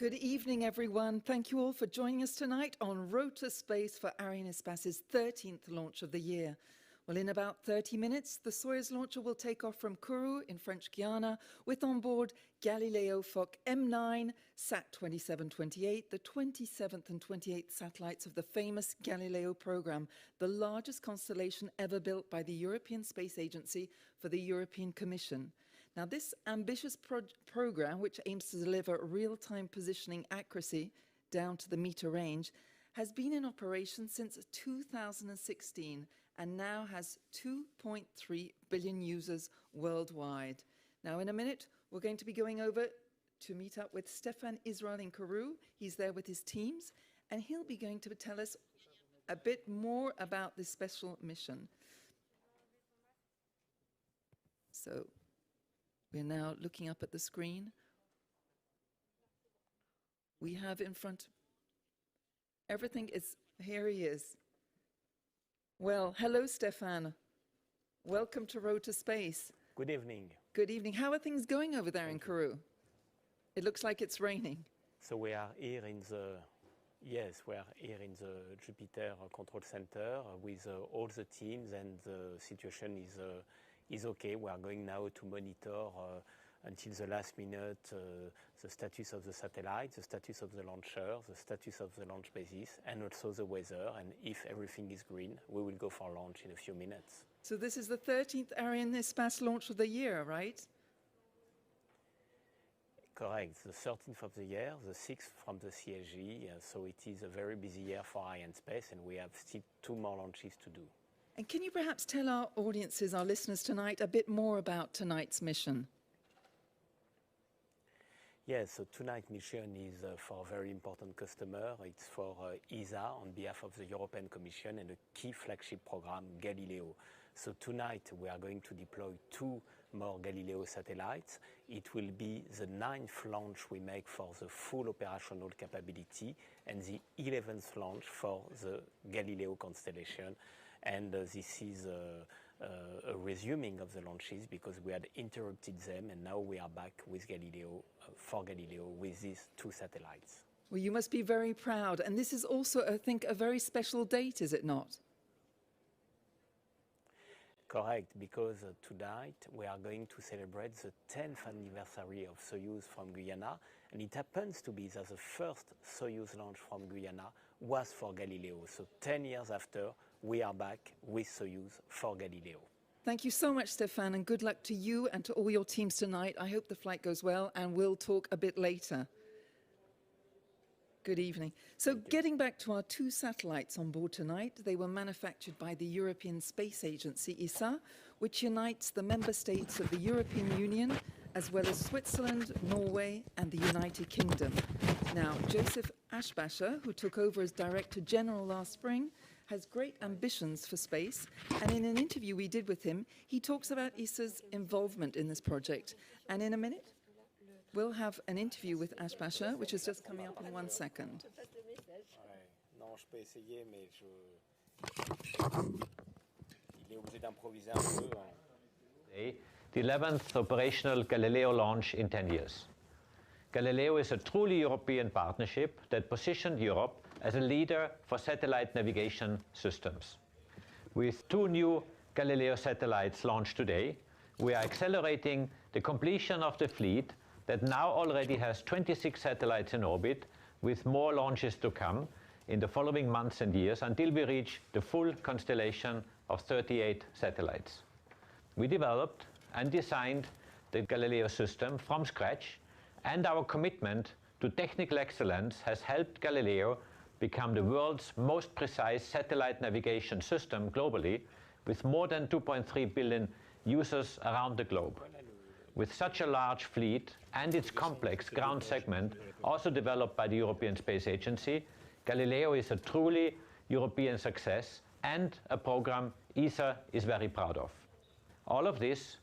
Good evening, everyone. Thank you all for joining us tonight on Road to Space for Arianespace's 13th launch of the year. Well, in about 30 minutes, the Soyuz launcher will take off from Kourou in French Guiana with on board Galileo Foc M9, Sat 2728, the 27th and 28th satellites of the famous Galileo program, the largest constellation ever built by the European Space Agency for the European Commission. Now, this ambitious program, which aims to deliver real-time positioning accuracy down to the meter range, has been in operation since 2016 and now has 2.3 billion users worldwide. Now, in a minute, we're going to be going over to meet up with Stéphane Israël in Kourou. He's there with his teams, and he'll be going to tell us a bit more about this special mission. So, we're now looking up at the screen. We have in front, everything is, here he is. Well, hello, Stéphane. Welcome to Road to Space. Good evening. Good evening. How are things going over there in Kourou? It looks like it's raining. So we are here in the, yes, we are here in the Jupiter Control Center with all the teams, and the situation is okay. We are going now to monitor until the last minute the status of the satellite, the status of the launcher, the status of the launch basis, and also the weather. And if everything is green, we will go for launch in a few minutes. So this is the 13th Arianespace launch of the year, right? Correct. The 13th of the year, the 6th from the CSG. So it is a very busy year for Arianespace, and we have still 2 more launches to do. And can you perhaps tell our audiences, our listeners tonight, a bit more about tonight's mission? Yes, so tonight's mission is for a very important customer. It's for ESA on behalf of the European Commission and a key flagship program, Galileo. So tonight we are going to deploy 2 more Galileo satellites. It will be the 9th launch we make for the full operational capability and the 11th launch for the Galileo constellation. And this is a resuming of the launches because we had interrupted them, and now we are back with Galileo, for Galileo, with these 2 satellites. Well, you must be very proud. And this is also, I think, a very special date, is it not? Correct, because tonight we are going to celebrate the 10th anniversary of Soyuz from Guyana, and it happens to be that the first Soyuz launch from Guyana was for Galileo. So 10 years after, we are back with Soyuz for Galileo. Thank you so much, Stéphane, and good luck to you and to all your teams tonight. I hope the flight goes well, and we'll talk a bit later. Good evening. So getting back to our 2 satellites on board tonight, they were manufactured by the European Space Agency, ESA, which unites the member states of the European Union, as well as Switzerland, Norway, and the United Kingdom. Now, Joseph Ashbacher, who took over as Director General last spring, has great ambitions for space, and in an interview we did with him, he talks about ESA's involvement in this project. And in a minute, we'll have an interview with Ashbacher, which is just coming up in 1 second. The 11th operational Galileo launch in 10 years. Galileo is a truly European partnership that positioned Europe as a leader for satellite navigation systems. With 2 new Galileo satellites launched today, we are accelerating the completion of the fleet that now already has 26 satellites in orbit, with more launches to come in the following months and years until we reach the full constellation of 38 satellites. We developed and designed the Galileo system from scratch, and our commitment to technical excellence has helped Galileo become the world's most precise satellite navigation system globally, with more than 2.3 billion users around the globe. With such a large fleet and its complex ground segment, also developed by the European Space Agency, Galileo is a truly European success and a program ESA is very proud of. All of this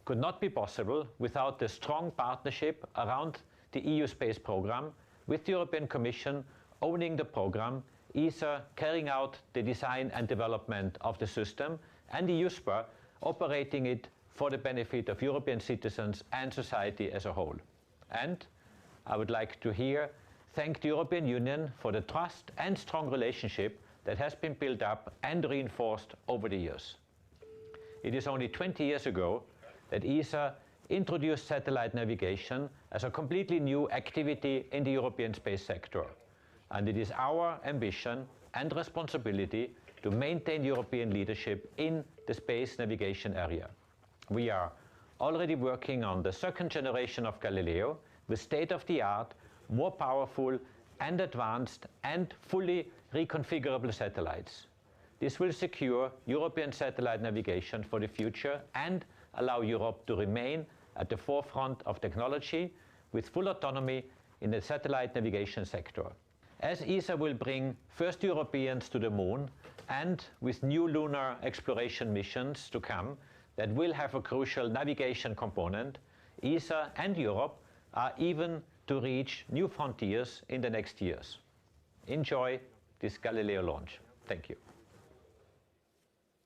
could not be possible without the strong partnership around the EU space program, with the European Commission owning the program, ESA carrying out the design and development of the system, and the EUSPA operating it for the benefit of European citizens and society as a whole. And I would like to here thank the European Union for the trust and strong relationship that has been built up and reinforced over the years. It is only 20 years ago that ESA introduced satellite navigation as a completely new activity in the European space sector. And it is our ambition and responsibility to maintain European leadership in the space navigation area. We are already working on the second generation of Galileo with state-of-the-art, more powerful and advanced and fully reconfigurable satellites. This will secure European satellite navigation for the future and allow Europe to remain at the forefront of technology with full autonomy in the satellite navigation sector. As ESA will bring first Europeans to the moon and with new lunar exploration missions to come that will have a crucial navigation component, ESA and Europe are even to reach new frontiers in the next years. Enjoy this Galileo launch. Thank you.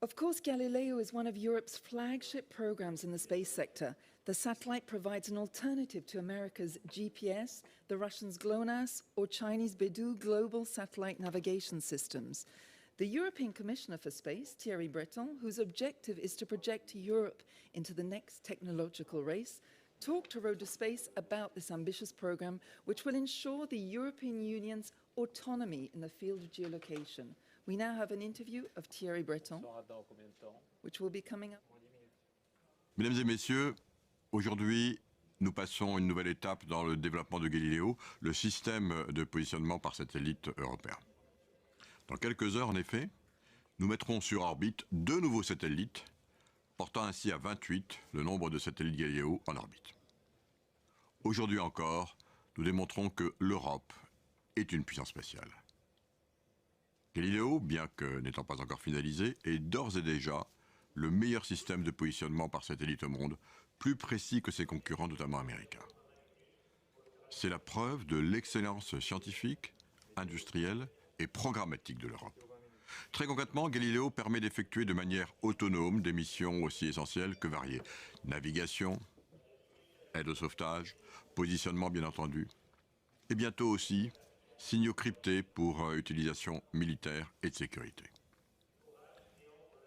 Of course, Galileo is one of Europe's flagship programs in the space sector. The satellite provides an alternative to America's GPS, the Russians' GLONASS, or Chinese Beidou global satellite navigation systems. The European Commissioner for Space, Thierry Breton, whose objective is to project Europe into the next technological race, talked to Road to Space about this ambitious program, which will ensure the European Union's autonomy in the field of geolocation. We now have an interview of Thierry Breton, which will be coming up. Mesdames et messieurs, aujourd'hui, nous passons une nouvelle étape dans le développement de Galileo, le système de positionnement par satellite européen. Dans quelques heures, en effet, nous mettrons sur orbite 2 nouveaux satellites, portant ainsi à 28 le nombre de satellites Galileo en orbite. Aujourd'hui encore, nous démontrons que l'Europe est une puissance spatiale. Galileo, bien que n'étant pas encore finalisé, est d'ores et déjà le meilleur système de positionnement par satellite au monde, plus précis que ses concurrents, notamment américains. C'est la preuve de l'excellence scientifique, industrielle et programmatique de l'Europe. Très concrètement, Galileo permet d'effectuer de manière autonome des missions aussi essentielles que variées. Navigation, aide au sauvetage, positionnement bien entendu, et bientôt aussi signaux cryptés pour utilisation militaire et de sécurité.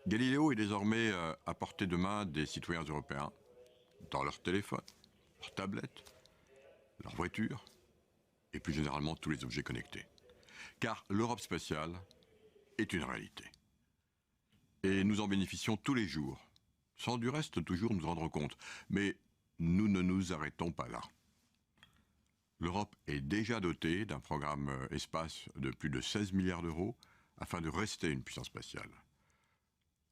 Galileo est désormais à portée de main des citoyens européens, dans leur téléphone, leur tablette, leur voiture, et plus généralement tous les objets connectés. Car l'Europe spatiale est une réalité. Et nous en bénéficions tous les jours, sans du reste toujours nous rendre compte. Mais nous ne nous arrêtons pas là. L'Europe est déjà dotée d'un programme espace de plus de 16 milliards d'euros afin de rester une puissance spatiale.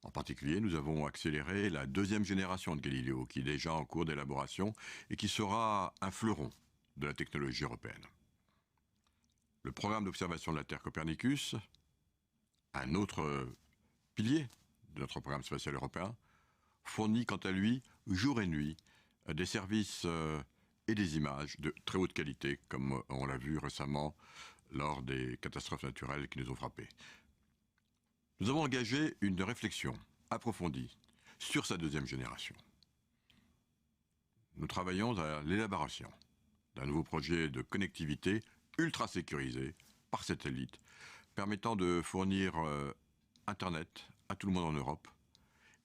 En particulier, nous avons accéléré la 2e génération de Galileo, qui est déjà en cours d'élaboration et qui sera un fleuron de la technologie européenne. Le programme d'observation de la Terre Copernicus, un autre pilier de notre programme spatial européen, fournit quant à lui, jour et nuit, des services et des images de très haute qualité, comme on l'a vu récemment lors des catastrophes naturelles qui nous ont frappés. Nous avons engagé une réflexion approfondie sur sa 2e génération. Nous travaillons à l'élaboration d'un nouveau projet de connectivité ultra sécurisé par satellite, permettant de fournir Internet à tout le monde en Europe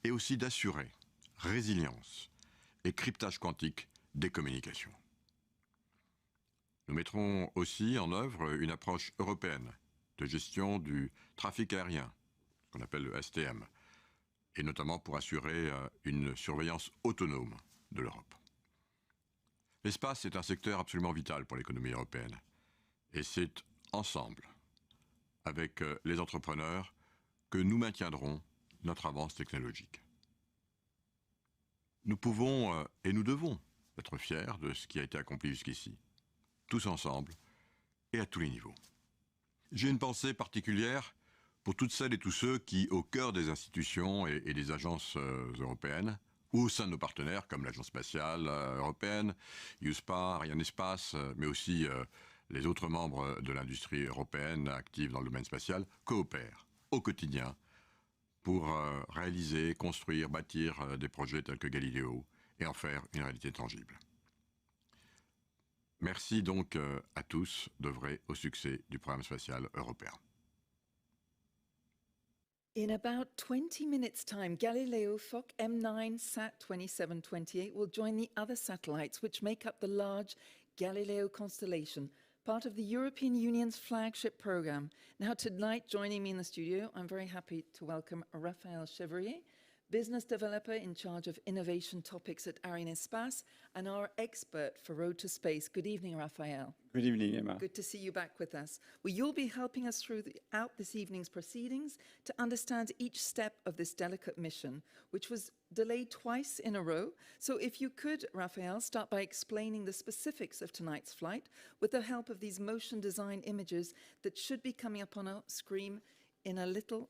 et aussi d'assurer résilience et cryptage quantique des communications. Nous mettrons aussi en œuvre une approche européenne de gestion du trafic aérien, qu'on appelle le STM, et notamment pour assurer une surveillance autonome de l'Europe. L'espace est un secteur absolument vital pour l'économie européenne, et c'est ensemble, avec les entrepreneurs, que nous maintiendrons notre avance technologique. Nous pouvons et nous devons être fiers de ce qui a été accompli jusqu'ici, tous ensemble et à tous les niveaux. J'ai une pensée particulière pour toutes celles et tous ceux qui, au cœur des institutions et des agences européennes, ou au sein de nos partenaires comme l'Agence spatiale européenne, EUSPA, Arianespace, mais aussi les autres membres de l'industrie européenne active dans le domaine spatial, coopèrent au quotidien pour réaliser, construire, bâtir des projets tels que Galileo et en faire une réalité tangible. Merci donc à tous d'œuvrer au succès du programme spatial européen. In about 20 minutes' time, Galileo Foc M9 Sat 2728 will join the other satellites which make up the large Galileo constellation, part of the European Union's flagship program. Now tonight, joining me in the studio, I'm very happy to welcome Raphaël Chevrier, business developer in charge of innovation topics at Arianespace and our expert for Road to Space. Good evening, Raphaël. Good evening, Emma. Good to see you back with us. Well, you'll be helping us throughout this evening's proceedings to understand each step of this delicate mission, which was delayed twice in a row. So if you could, Raphaël, start by explaining the specifics of tonight's flight with the help of these motion design images that should be coming up on our screen in a little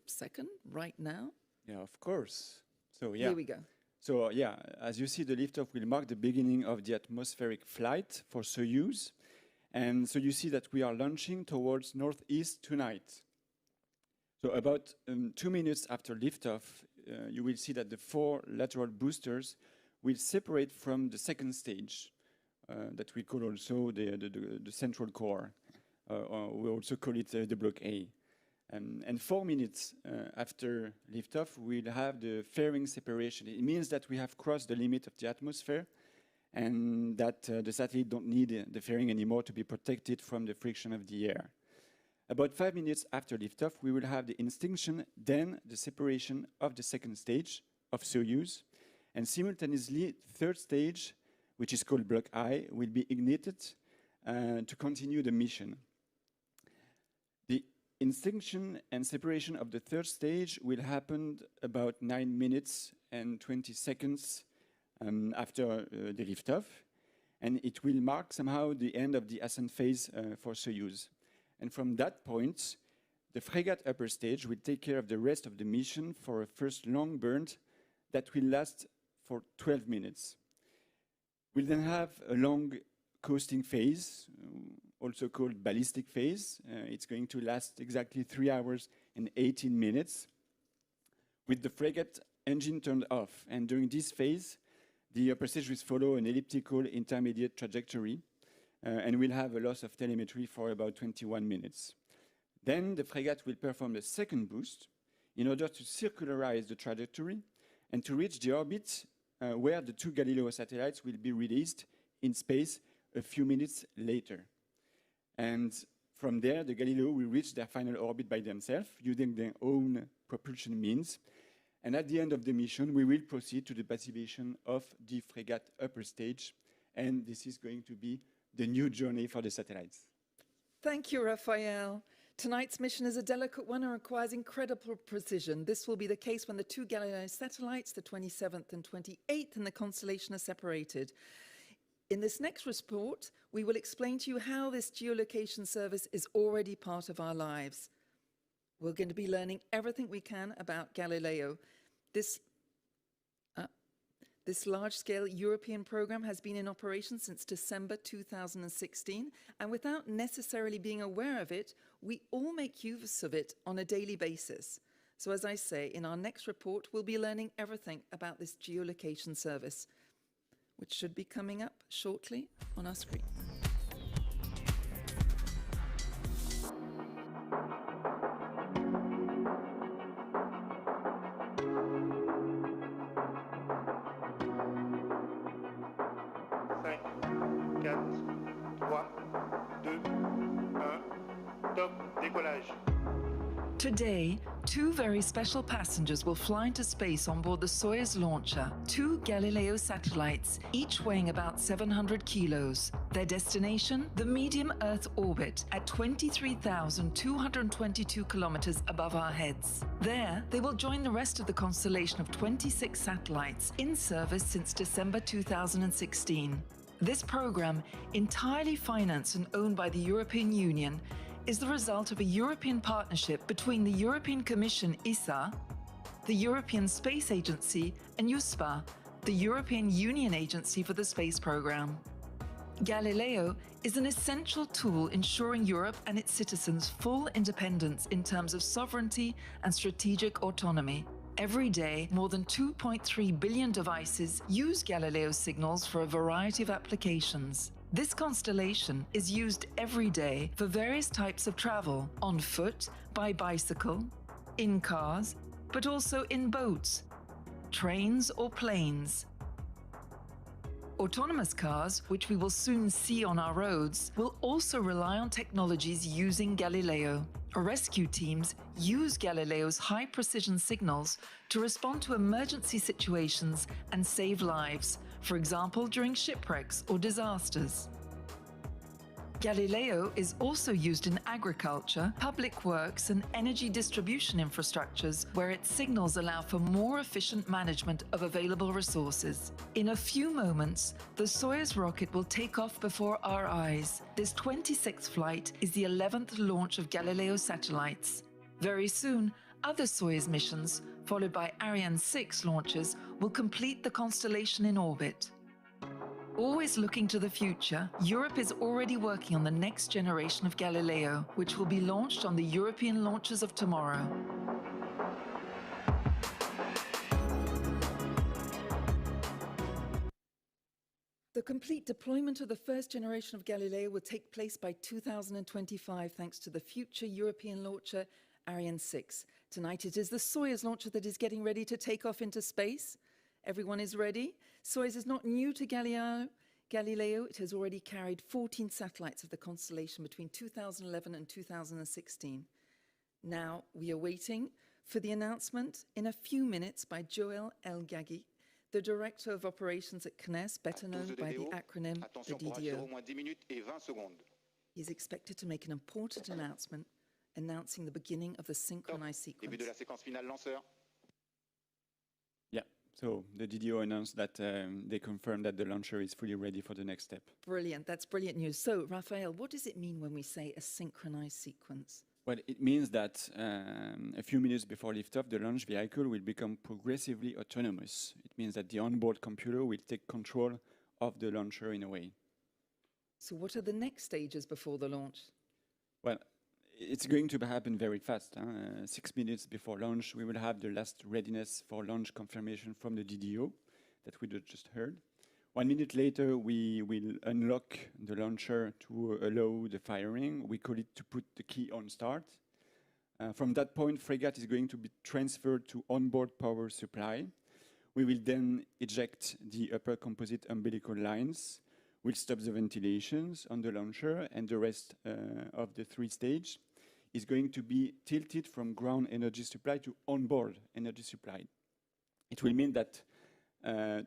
second, right now. Yeah, of course. So Here we go. So as you see, the liftoff will mark the beginning of the atmospheric flight for Soyuz. And so you see that we are launching towards northeast tonight. So about 2 minutes after liftoff, you will see that the 4 lateral boosters will separate from the second stage that we call also the central core. We also call it the Block A. And 4 minutes after liftoff, we'll have the fairing separation. It means that we have crossed the limit of the atmosphere and that the satellite don't need the fairing anymore to be protected from the friction of the air. About 5 minutes after liftoff, we will have the extinction, then the separation of the second stage of Soyuz, and simultaneously, third stage, which is called Block I, will be ignited to continue the mission. The extinction and separation of the third stage will happen about 9 minutes and 20 seconds after the liftoff, and it will mark somehow the end of the ascent phase for Soyuz. And from that point, the frigate upper stage will take care of the rest of the mission for a first long burn that will last for 12 minutes. We'll then have a long coasting phase, also called Ballistic Phase. It's going to last exactly 3 hours and 18 minutes, with the frigate engine turned off. And during this phase, the upper stage will follow an elliptical intermediate trajectory, and we'll have a loss of telemetry for about 21 minutes. Then the frigate will perform a second boost in order to circularize the trajectory and to reach the orbit where the 2 Galileo satellites will be released in space a few minutes later. And from there, the Galileo will reach their final orbit by themselves using their own propulsion means. And at the end of the mission, we will proceed to the passivation of the frigate upper stage. And this is going to be the new journey for the satellites. Thank you, Raphaël. Tonight's mission is a delicate one and requires incredible precision. This will be the case when the 2 Galileo satellites, the 27th and 28th in the constellation, are separated. In this next report, we will explain to you how this geolocation service is already part of our lives. We're going to be learning everything we can about Galileo. This large-scale European program has been in operation since December 2016, and without necessarily being aware of it, we all make use of it on a daily basis. So as I say, in our next report, we'll be learning everything about this geolocation service, which should be coming up shortly on our screen. Today, 2 very special passengers will fly into space on board the Soyuz launcher, 2 Galileo satellites, each weighing about 700 kilos. Their destination, the medium Earth orbit at 23,222 kilometers above our heads. There, they will join the rest of the constellation of 26 satellites in service since December 2016. This program, entirely financed and owned by the European Union, is the result of a European partnership between the European Commission ESA, the European Space Agency, and EUSPA, the European Union Agency for the Space Program. Galileo is an essential tool ensuring Europe and its citizens full independence in terms of sovereignty and strategic autonomy. Every day, more than 2.3 billion devices use Galileo signals for a variety of applications. This constellation is used every day for various types of travel, on foot, by bicycle, in cars, but also in boats, trains or planes. Autonomous cars, which we will soon see on our roads, will also rely on technologies using Galileo. Rescue teams use Galileo's high-precision signals to respond to emergency situations and save lives, for example, during shipwrecks or disasters. Galileo is also used in agriculture, public works, and energy distribution infrastructures, where its signals allow for more efficient management of available resources. In a few moments, the Soyuz rocket will take off before our eyes. This 26th flight is the 11th launch of Galileo satellites. Very soon, other Soyuz missions, followed by Ariane6 launches, will complete the constellation in orbit. Always looking to the future, Europe is already working on the next generation of Galileo, which will be launched on the European launches of tomorrow. The complete deployment of the first generation of Galileo will take place by 2025, thanks to the future European launcher Ariane6. Tonight it is the Soyuz launcher that is getting ready to take off into space. Everyone is ready. Soyuz is not new to Galileo. It has already carried 14 satellites of the constellation between 2011 and 2016. Now we are waiting for the announcement in a few minutes by Joël El-Ghaghi, the Director of Operations at CNES, better known by the acronym the DDO. He is expected to make an important announcement announcing the beginning of the synchronized sequence. So the DDO announced that they confirmed that the launcher is fully ready for the next step. Brilliant. That's brilliant news. So, Raphael, what does it mean when we say a synchronized sequence? Well, it means that a few minutes before liftoff, the launch vehicle will become progressively autonomous. It means that the onboard computer will take control of the launcher in a way. So what are the next stages before the launch? Well, it's going to happen very fast. 6 minutes before launch, we will have the last readiness for launch confirmation from the DDO that we just heard. 1 minute later, we will unlock the launcher to allow the firing. We call it to put the key on start. From that point, Frégate is going to be transferred to onboard power supply. We will then eject the upper composite umbilical lines. We'll stop the ventilations on the launcher, and the rest of the 3 stage is going to be tilted from ground energy supply to onboard energy supply. It will mean that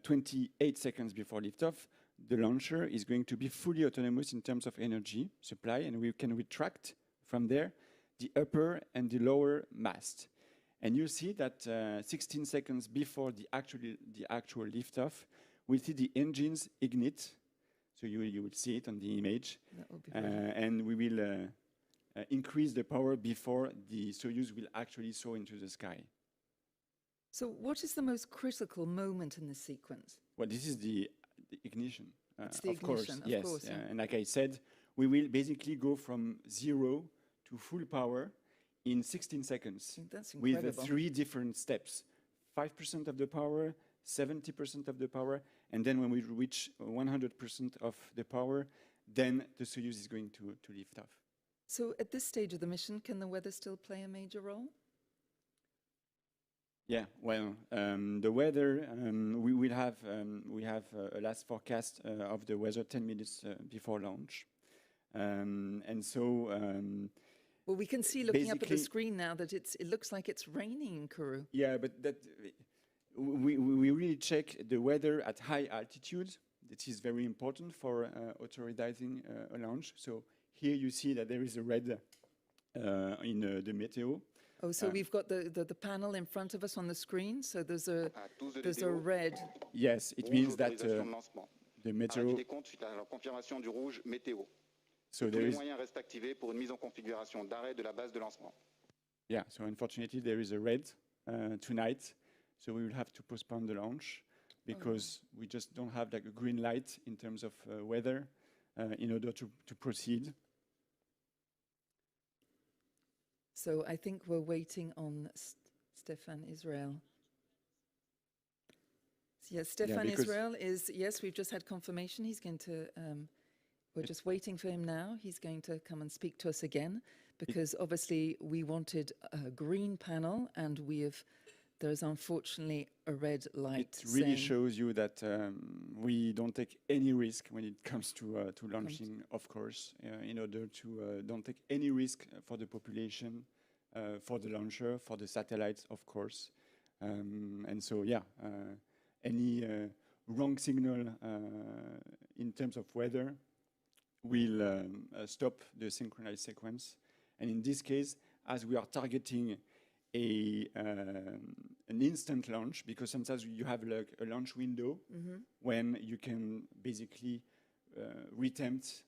28 seconds before liftoff, the launcher is going to be fully autonomous in terms of energy supply, and we can retract from there the upper and the lower mast. And you see that 16 seconds before the actual liftoff, we'll see the engines ignite. So you will see it on the image. And we will increase the power before the Soyuz will actually soar into the sky. So what is the most critical moment in the sequence? Well, this is the ignition. It's the ignition, of course. Yeah. And like I said, we will basically go from 0 to full power in 16 seconds. That's incredible. With 3 different steps. 5% of the power, 70% of the power, and then when we reach 100% of the power, then the Soyuz is going to lift off. So at this stage of the mission, can the weather still play a major role? Yeah, well, the weather, we have a last forecast of the weather 10 minutes before launch. And so... well, we can see looking up at the screen now that it looks like it's raining in Kourou. Yeah, but that... We really check the weather at high altitude. This is very important for authorizing a launch. So here you see that there is a red in the meteo. Oh, so we've got the panel in front of us on the screen. So there's a red. Yes, it means that the meteo. So there is. Yeah. So unfortunately, there is a red tonight. So we will have to postpone the launch because we just don't have like a green light in terms of weather in order to proceed. So I think we're waiting on Stéphane Israël. So yes, Stéphane Israël is, yes, we've just had confirmation. He's going to We're just waiting for him now. He's going to come and speak to us again because obviously we wanted a green panel and there's unfortunately a red light. It really shows you that we don't take any risk when it comes to launching, of course, in order to don't take any risk for the population, for the launcher, for the satellites, of course. And so, yeah, any wrong signal in terms of weather will stop the synchronized sequence. And in this case, as we are targeting an instant launch, because sometimes you have like a launch window when you can basically reattempt,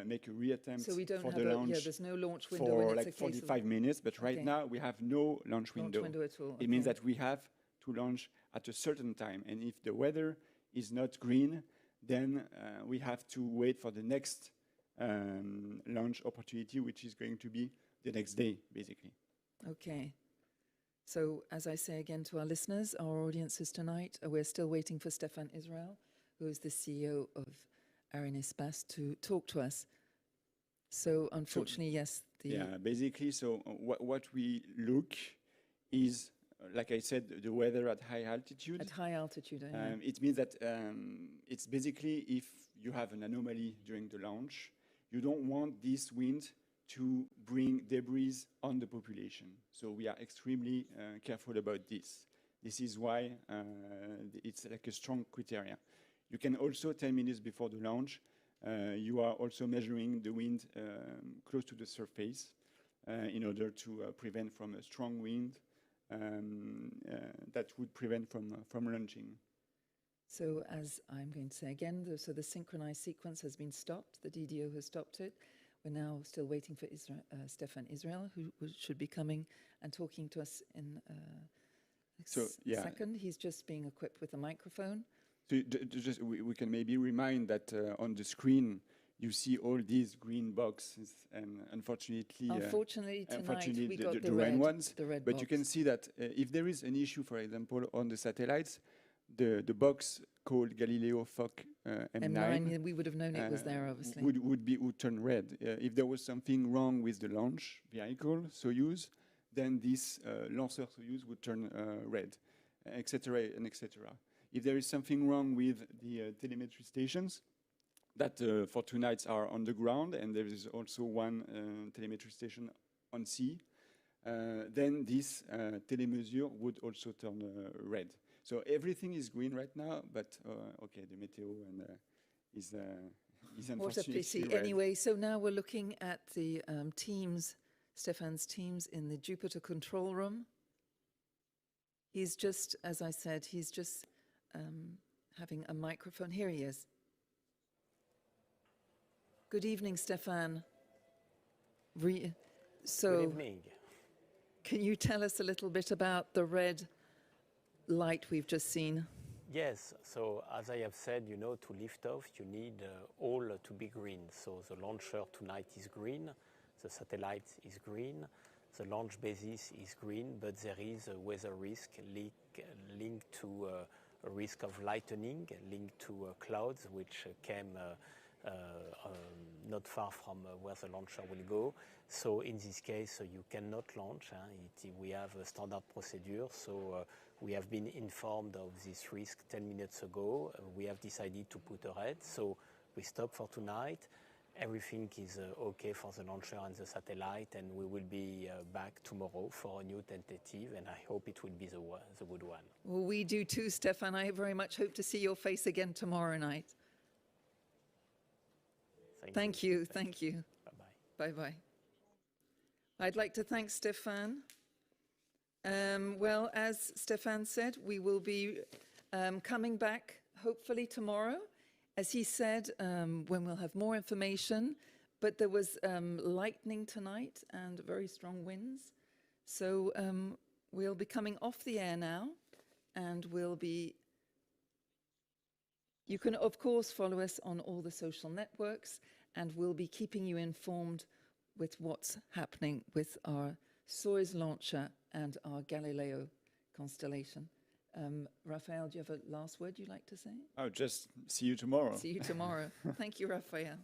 make a reattempt so we don't for have the launch. There's no launch window for when it's like a case 45 minutes, but right now we have no launch window. at all. It means that we have to launch at a certain time, and if the weather is not green, then we have to wait for the next launch opportunity, which is going to be the next day, basically. Okay. So, as I say again to our listeners, our audiences tonight, we're still waiting for Stéphane Israël, who is the CEO of Arianespace, to talk to us. So, unfortunately, yes. Yeah, basically, so what we look is, like I said, the weather at high altitude. At high altitude, yeah. It means that it's basically if you have an anomaly during the launch, you don't want this wind to bring debris on the population. So we are extremely careful about this. This is why it's like a strong criteria. You can also, 10 minutes before the launch, you are also measuring the wind close to the surface in order to prevent from a strong wind that would prevent from launching. So as I'm going to say again, so the synchronized sequence has been stopped. The DDO has stopped it. We're now still waiting for Stéphane Israël, who should be coming and talking to us in a second. He's just being equipped with a microphone. So we can maybe remind that on the screen you see all these green boxes, and unfortunately tonight we got the red ones. But box. You can see that if there is an issue, for example, on the satellites, the box called Galileo FOC M9, we would have known it was there, obviously. Would turn red. If there was something wrong with the launch vehicle, Soyuz, then this Lancer Soyuz would turn red, etc. and etc. If there is something wrong with the telemetry stations, that for 2 nights are on the ground, and there is also one telemetry station on sea, then this telemesure would also turn red. So everything is green right now, but okay, the meteo is unfortunately red. Anyway, so now we're looking at the teams, Stéphane's teams in the Jupiter control room. He's just, as I said, he's just having a microphone. Here he is. Good evening, Stéphane. Good evening. Can you tell us a little bit about the red light we've just seen? Yes, so as I have said, you know, to lift off, you need all to be green. So the launcher tonight is green, the satellite is green, the launch basis is green, but there is a weather risk linked to a risk of lightning, linked to clouds, which came not far from where the launcher will go. So in this case, you cannot launch. We have a standard procedure. So we have been informed of this risk 10 minutes ago. We have decided to put a red. So we stop for tonight. Everything is okay for the launcher and the satellite, and we will be back tomorrow for a new tentative, and I hope it will be the good one. Well, we do too, Stéphane. I very much hope to see your face again tomorrow night. Thank you. Bye-bye. Bye-bye. I'd like to thank Stéphane. Well, as Stéphane said, we will be coming back hopefully tomorrow, as he said, when we'll have more information. But there was lightning tonight and very strong winds. So we'll be coming off the air now, and you can, of course, follow us on all the social networks, and we'll be keeping you informed with what's happening with our Soyuz launcher and our Galileo constellation. Raphael, do you have a last word you'd like to say? Oh, just see you tomorrow. See you tomorrow. Thank you, Raphael.